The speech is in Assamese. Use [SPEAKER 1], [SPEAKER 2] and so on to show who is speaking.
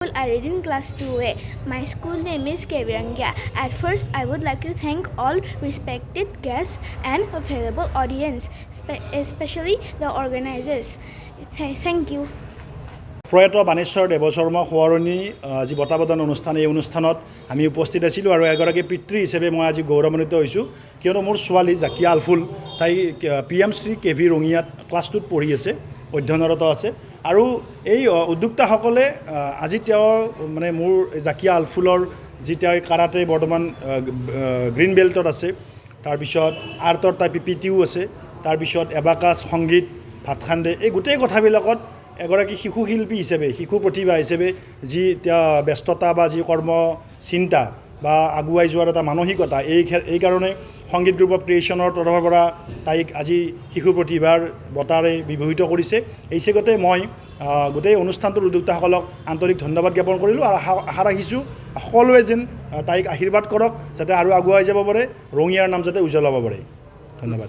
[SPEAKER 1] I read in class 2A. My school name is Kevirangya. At first, I would like to thank all respected guests and available audience, especially the organizers. Thank you.
[SPEAKER 2] প্ৰয়াত বাণেশ্বৰ দেৱশৰ্মা সোঁৱৰণী যি বঁটা প্ৰদান অনুষ্ঠান এই অনুষ্ঠানত আমি উপস্থিত আছিলোঁ আৰু এগৰাকী পিতৃ হিচাপে মই আজি গৌৰৱান্বিত হৈছোঁ কিয়নো মোৰ ছোৱালী জাকিয়া আলফুল তাই PM শ্ৰী KV ৰঙিয়াত ক্লাছ 2ত পঢ়ি আছে অধ্যয়নৰত আছে আৰু এই উদ্যোক্তাসকলে আজি তেওঁৰ মানে মোৰ জাকিয়া আলফুলৰ যি তেওঁ কাৰাটে বৰ্তমান গ্ৰীণ বেল্টত আছে তাৰপিছত আৰ্টৰ তাই PPTও আছে তাৰপিছত এবাকাছ সংগীত ভাতখাণ্ডে এই গোটেই কথাবিলাকত এগৰাকী শিশু শিল্পী হিচাপে শিশু প্ৰতিভা হিচাপে যি ব্যস্ততা বা যি কৰ্ম চিন্তা বা আগুৱাই যোৱাৰ এটা মানসিকতা এই কাৰণে সংগীত গ্ৰুপ অফ ক্ৰিয়েশ্যনৰ তৰফৰ পৰা তাইক আজি শিশু প্ৰতিভাৰ বঁটাৰে বিভূষিত কৰিছে এই চেগতে মই গোটেই অনুষ্ঠানটোৰ উদ্যোক্তাসকলক আন্তৰিক ধন্যবাদ জ্ঞাপন কৰিলোঁ আৰু আশা ৰাখিছোঁ সকলোৱে যেন তাইক আশীৰ্বাদ কৰক যাতে আৰু আগুৱাই যাব পাৰে ৰঙিয়াৰ নাম যাতে উজ্জ্বল হ'ব পাৰে ধন্যবাদ।